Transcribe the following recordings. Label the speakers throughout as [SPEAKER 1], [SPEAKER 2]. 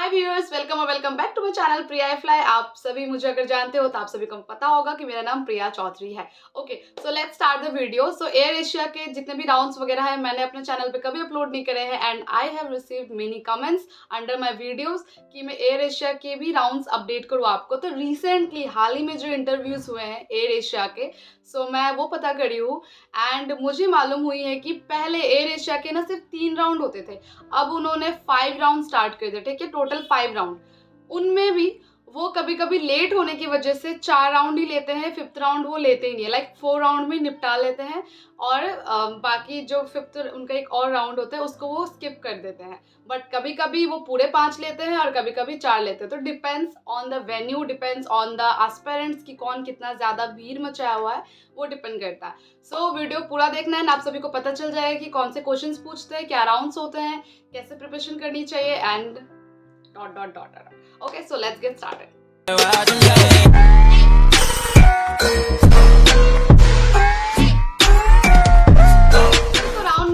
[SPEAKER 1] हाय viewers, welcome और welcome back to my channel Priya fly. आप सभी मुझे अगर जानते हो तो आप सभी को पता होगा कि मेरा नाम प्रिया चौधरी है। Okay, so let's start the video. So air Asia के जितने भी राउंड्स वगैरह है मैंने अपने चैनल पे कभी अपलोड नहीं करे हैं and I have received many comments under my videos कि मैं एयर एशिया के भी राउंड्स अपडेट करूँ आपको। तो रिसेंटली हाल ही में जो इंटरव्यूज हुए हैं एयर एशिया के, सो मैं वो पता करी हूँ एंड मुझे मालूम हुई है कि पहले एयर एशिया के ना सिर्फ 3 राउंड होते थे, अब उन्होंने 5 राउंड स्टार्ट कर दिए। ठीक है, टोटल 5 राउंड। उनमें भी वो कभी कभी लेट होने की वजह से 4 राउंड ही लेते हैं, 5th राउंड वो लेते ही नहीं है। लाइक 4 राउंड में निपटा लेते हैं और बाकी जो 5th उनका एक और राउंड होता है उसको वो स्किप कर देते हैं। बट कभी कभी वो पूरे 5 लेते हैं और कभी कभी 4 लेते हैं। तो depends on the venue, depends on the aspirants की कौन कितना ज़्यादा भीड़ मचाया हुआ है, वो डिपेंड करता है। सो वीडियो पूरा देखना है, आप सभी को पता चल जाएगा कि कौन से क्वेश्चंस पूछते हैं, क्या राउंड्स होते हैं, कैसे प्रिपरेशन करनी चाहिए and dot dot dot dot. Okay, so let's get started. So round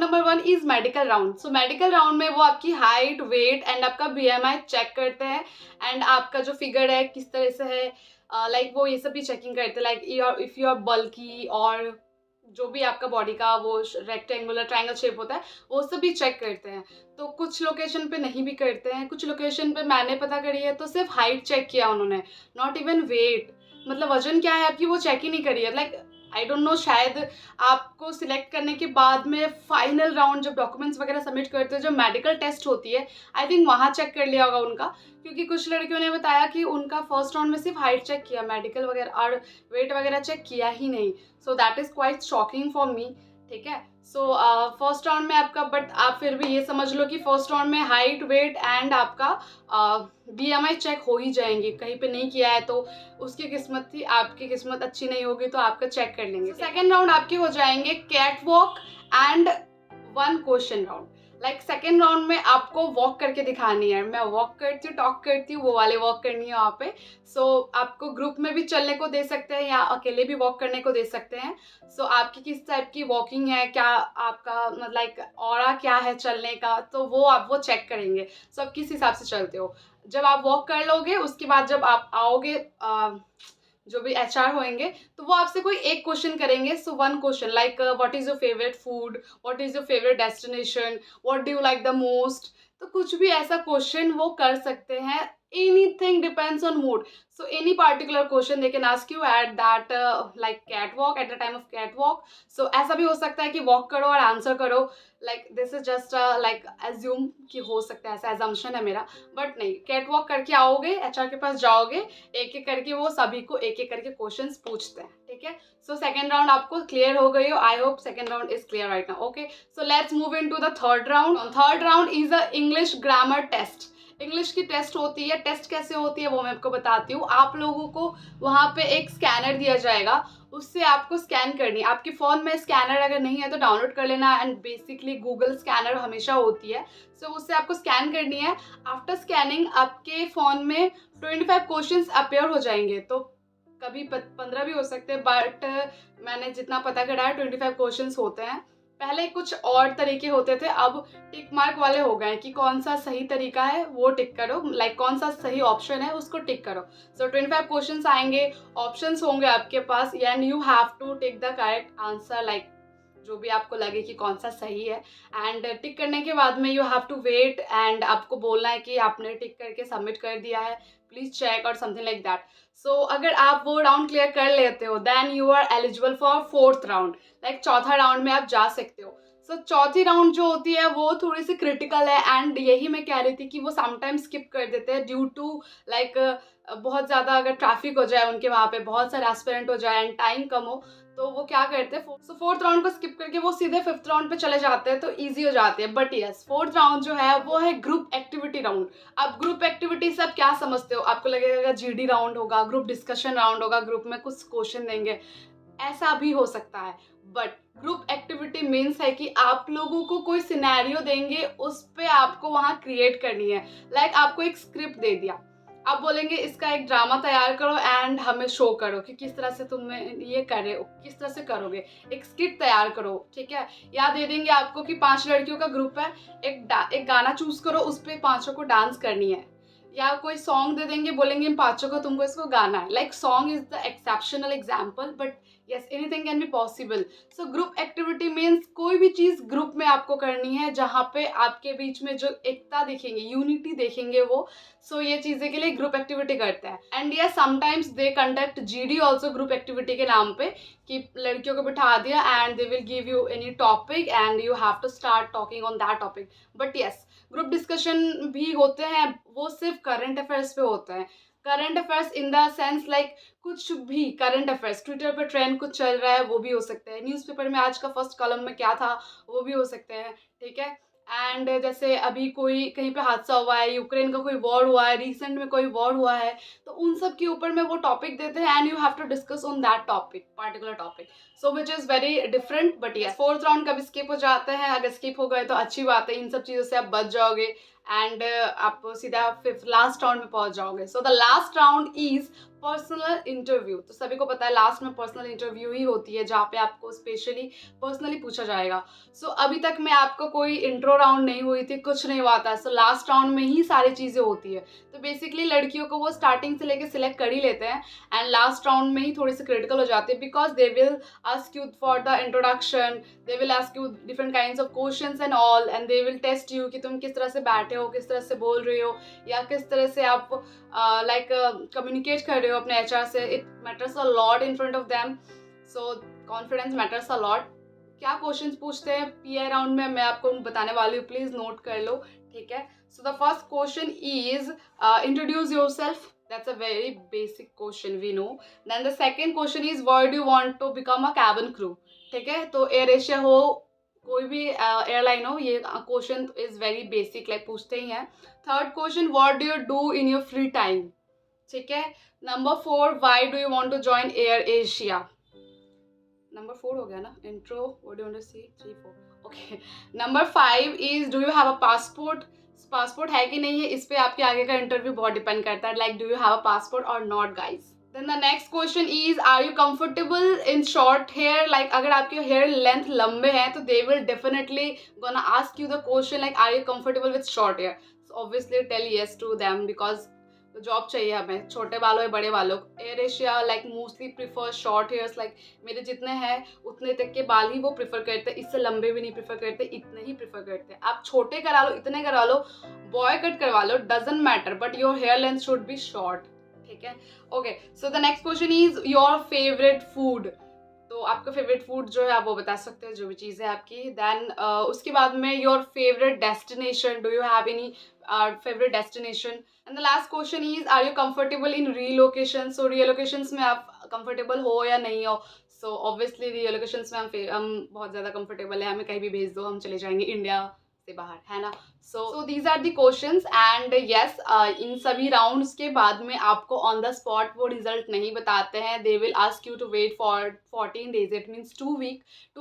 [SPEAKER 1] number one is medical round. So medical round में वो आपकी height, weight and आपका BMI चेक करते हैं एंड आपका जो फिगर है किस तरह से है, लाइक वो ये सब भी चेकिंग करते हैं। लाइक इफ यू आर बल्की और जो भी आपका बॉडी का वो रेक्टेंगुलर ट्रायंगल शेप होता है वो सब भी चेक करते हैं। तो कुछ लोकेशन पे नहीं भी करते हैं, कुछ लोकेशन पे मैंने पता करी है तो सिर्फ हाइट चेक किया उन्होंने, नॉट इवन वेट। मतलब वजन क्या है आपकी वो चेक ही नहीं करी है। लाइक आई डोंट नो, शायद आपको सिलेक्ट करने के बाद में फाइनल राउंड जब डॉक्यूमेंट्स वगैरह सबमिट करते हो, जो मेडिकल टेस्ट होती है, आई थिंक वहाँ चेक कर लिया होगा उनका। क्योंकि कुछ लड़कियों ने बताया कि उनका फर्स्ट राउंड में सिर्फ हाइट चेक किया, मेडिकल वगैरह और वेट वगैरह चेक किया ही नहीं। So that is quite shocking for me. ठीक है, सो फर्स्ट राउंड में आपका, बट आप फिर भी ये समझ लो कि फर्स्ट राउंड में हाइट, वेट एंड आपका BMI चेक हो ही जाएंगे। कहीं पे नहीं किया है तो उसकी किस्मत थी, आपकी किस्मत अच्छी नहीं होगी तो आपका चेक कर लेंगे। सेकेंड राउंड आपके हो जाएंगे catwalk and 1 question round. Like second round में आपको वॉक करके दिखानी है। मैं वॉक करती हूँ, टॉक करती हूँ, वो वाले वॉक करनी है वहाँ पे। सो आपको ग्रुप में भी चलने को दे सकते हैं या अकेले भी वॉक करने को दे सकते हैं। सो आपकी किस टाइप की वॉकिंग है, क्या आपका मतलब लाइक ऑरा क्या है चलने का, तो वो आप वो चेक करेंगे। सो आप किस हिसाब से चलते हो। जब आप वॉक कर लोगे उसके बाद जब आप आओगे, जो भी HR होंगे तो वो आपसे कोई एक क्वेश्चन करेंगे। So 1 question like what is your favourite food, what is your favourite destination, what do you like the most. तो कुछ भी ऐसा क्वेश्चन वो कर सकते हैं। Anything depends on mood. So any particular question they can ask you at that like cat walk, at the time of cat walk. So ऐसा भी हो सकता है कि वॉक करो और आंसर करो। Like this is just like assume कि हो सकता है, ऐसा एजम्पशन है मेरा। बट नहीं, कैट वॉक करके आओगे, HR के पास जाओगे, एक एक करके वो सभी को एक एक करके क्वेश्चंस पूछते हैं। ठीक है, सो सेकंड राउंड आपको क्लियर हो गई हो। I hope second round is clear right now. Okay, so let's move into the third round. Third round is a English grammar test. English की टेस्ट होती है। टेस्ट कैसे होती है वो मैं आपको बताती हूँ। आप लोगों को वहाँ पे एक स्कैनर दिया जाएगा, उससे आपको स्कैन करनी है। आपके फ़ोन में स्कैनर अगर नहीं है तो डाउनलोड कर लेना एंड बेसिकली गूगल स्कैनर हमेशा होती है। सो उससे आपको स्कैन करनी है। आफ्टर स्कैनिंग आपके फ़ोन में 25 क्वेश्चंस अपीयर हो जाएंगे। तो कभी 15 भी हो सकते हैं, बट मैंने जितना पता करा है 25 क्वेश्चंस होते हैं। पहले कुछ और तरीके होते थे, अब टिक मार्क वाले हो गए कि कौन सा सही तरीका है वो टिक करो, लाइक कौन सा सही ऑप्शन है उसको टिक करो। सो 25 क्वेश्चंस आएंगे, ऑप्शंस होंगे आपके पास and you have to tick the correct answer, like जो भी आपको लगे कि कौन सा सही है। एंड टिक करने के बाद में you have to wait and आपको बोलना है कि आपने टिक करके सबमिट कर दिया है, प्लीज चेक और समथिंग लाइक दैट। सो अगर आप वो राउंड क्लियर कर लेते हो then you are eligible for 4th round. Like चौथा राउंड में आप जा सकते हो। सो चौथी राउंड जो होती है वो थोड़ी सी क्रिटिकल है एंड यही मैं कह रही थी कि वो समटाइम्स स्किप कर देते हैं ड्यू टू लाइक बहुत ज़्यादा अगर ट्रैफिक हो जाए उनके वहाँ पे, बहुत सारे एस्पिरेंट हो जाए एंड टाइम कम हो, तो वो क्या करते हैं, सो 4th राउंड को स्किप करके वो सीधे 5th राउंड पे चले जाते हैं तो ईजी हो जाती है। बट यस, 4th राउंड जो है वो है ग्रुप एक्टिविटी राउंड। अब ग्रुप एक्टिविटी से आप क्या समझते हो, आपको लगेगा GD राउंड होगा, ग्रुप डिस्कशन राउंड होगा, ग्रुप में कुछ क्वेश्चन देंगे, ऐसा भी हो सकता है। बट ग्रुप एक्टिविटी मीन्स है कि आप लोगों को कोई सिनेरियो देंगे, उस पर आपको वहाँ क्रिएट करनी है। लाइक आपको एक स्क्रिप्ट दे दिया, आप बोलेंगे इसका एक ड्रामा तैयार करो एंड हमें शो करो कि किस तरह से तुम ये कर रहे हो, किस तरह से करोगे। एक स्किट तैयार करो, ठीक है। या दे देंगे आपको कि 5 लड़कियों का ग्रुप है, एक गाना चूज़ करो, उस पे पाँचों को डांस करनी है। या कोई सॉन्ग दे देंगे, बोलेंगे इन पाँचों को तुमको इसको गाना है। Like song is the exceptional example, but yes anything can be possible. So group activity means कोई भी चीज़ ग्रुप में आपको करनी है जहाँ पे आपके बीच में जो एकता देखेंगे, यूनिटी देखेंगे वो। सो ये चीज़ें के लिए ग्रुप एक्टिविटी करते हैं। And yes sometimes they conduct GD also group activity के नाम पे, कि लड़कियों को बिठा दिया and they will give you any topic and you have to start talking on that topic. But yes group discussion भी होते हैं, वो सिर्फ करंट अफेयर्स पे होते हैं। Current affairs in the sense like कुछ भी करंट अफेयर्स, ट्विटर पर ट्रेंड कुछ चल रहा है वो भी हो सकता है, न्यूज़पेपर में आज का फर्स्ट कॉलम में क्या था वो भी हो सकते हैं, ठीक है। एंड जैसे अभी कोई कहीं पे हादसा हुआ है, यूक्रेन का कोई वॉर हुआ है, रिसेंट में कोई वॉर हुआ है, तो उन सब के ऊपर में वो टॉपिक देते हैं and you have to discuss on that topic, particular topic. So which is very different. But yes fourth round कभी स्किप हो जाते हैं, अगर स्किप हो गए तो अच्छी बात है, इन सब चीज़ों से आप बच जाओगे एंड आप सीधा फिफ्थ लास्ट राउंड में पहुंच जाओगे। So the last round is personal interview. तो सभी को पता है लास्ट में पर्सनल इंटरव्यू ही होती है जहाँ पे आपको स्पेशली पर्सनली पूछा जाएगा। सो अभी तक में आपको कोई इंट्रो राउंड नहीं हुई थी, कुछ नहीं हुआ था। सो लास्ट राउंड में ही सारी चीज़ें होती है। तो बेसिकली लड़कियों को वो स्टार्टिंग से लेके सिलेक्ट कर ही लेते हैं एंड लास्ट राउंड में ही थोड़ी सी क्रिटिकल हो जाती है, because they will ask you for the introduction, they will ask you different kinds of questions and all, and they will test you कि तुम किस तरह से बैठे हो, किस तरह से बोल रहे हो, या किस तरह से आप लाइक कम्युनिकेट कर रहे हो अपने एचआर से। It matters a lot in front of them, so confidence matters a lot. क्या क्वेश्चंस पूछते हैं पीआई राउंड में मैं आपको बताने वाली हूँ, प्लीज नोट कर लो, ठीक है। So the first question is introduce yourself, that's a very basic question we know. Then the second question is why do you want to become a cabin crew, ठीक है। तो एयर एशिया हो, कोई भी airline हो, ये question is very basic, like पूछते ही हैं। Third question what do you do in your free time, ठीक है। Number 4 why do you want to join Air Asia. Number 4 हो गया ना, intro, what do you want to see, 3 4 okay. Number 5 is do you have a passport. Passport है कि नहीं है, इस पे आपके आगे का इंटरव्यू बहुत डिपेंड करता है, like do you have a passport और not guys. Then the next question is are you comfortable in short hair, like अगर आपके हेयर लेंथ लंबे हैं तो they will definitely gonna ask you the question like are you comfortable with short hair. So obviously tell yes to them, because job चाहिए हमें, छोटे बालों या बड़े बालों। Air asia like mostly prefer short hairs, like मेरे जितने हैं उतने तक के बाल ही वो प्रिफर करते हैं, इससे लंबे भी नहीं प्रिफर करते, इतने ही प्रिफर करते हैं। आप छोटे करा लो, इतने करा लो, बॉय कट करवा लो, doesn't matter, but your hair length should be short, ठीक है। Okay, so the next question is your favourite food. तो आपका फेवरेट फूड जो है आप वो बता सकते हैं, जो भी चीज़ है आपकी। देन उसके बाद में your favourite destination, do you have any favourite destination. And the last question is are you comfortable in relocation. So relocations में आप कंफर्टेबल हो या नहीं हो। सो ऑब्वियसली रीलोकेशंस में हम बहुत ज़्यादा कंफर्टेबल है, हमें कहीं भी भेज दो हम चले जाएंगे इंडिया से बाहर, है ना। So these are the questions and yes इन सभी राउंड्स के बाद में आपको ऑन द स्पॉट वो रिजल्ट नहीं बताते हैं, they will ask you to wait for 14 days, it means 2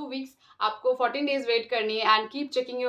[SPEAKER 1] weeks आपको 14 डेज वेट करनी है and keep checking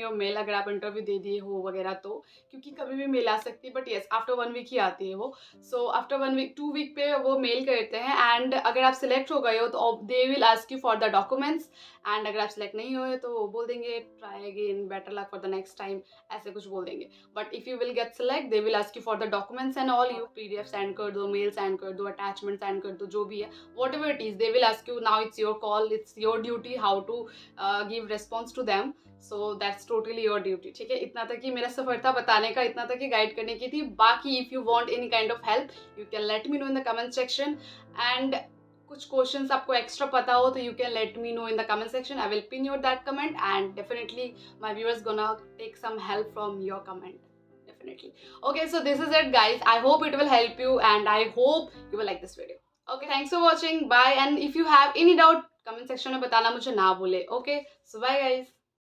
[SPEAKER 1] your mail अगर आप इंटरव्यू दे दिए हो वगैरह तो, क्योंकि कभी भी मेल आ सकती है, बट येस आफ्टर 1 वीक ही आती है वो। सो आफ्टर 1 वीक 2 वीक पे वो मेल करते हैं एंड अगर आप सिलेक्ट हो गए हो तो they will ask you for the documents, and अगर आप सिलेक्ट नहीं हुए तो वो बोल देंगे try again, better luck for the next time, ऐसे कुछ बोल देंगे। But if you will get select they will ask you for the documents and all, you PDF send कर दो, मेल सेंड कर दो, अटैचमेंट सेंड कर दो, जो भी है whatever it is, they will ask you, now it's your call, it's your duty how to give response to them. So that's totally your duty, ठीक है। इतना तक ही मेरा सफर था बताने का, इतना तक ही गाइड करने की थी। बाकी if you want any kind of help you can let me know in the comment section, and कुछ क्वेश्चंस आपको एक्स्ट्रा पता हो तो you can let me know in the comment section, I will pin your that comment and definitely my viewers gonna take some help from your comment, definitely. Okay, so this is it guys, I hope it will help you and I hope you will like this video. Okay, thanks for watching, bye, and if you have any doubt comment section में बताना मुझे ना भूले। Okay, so bye guys.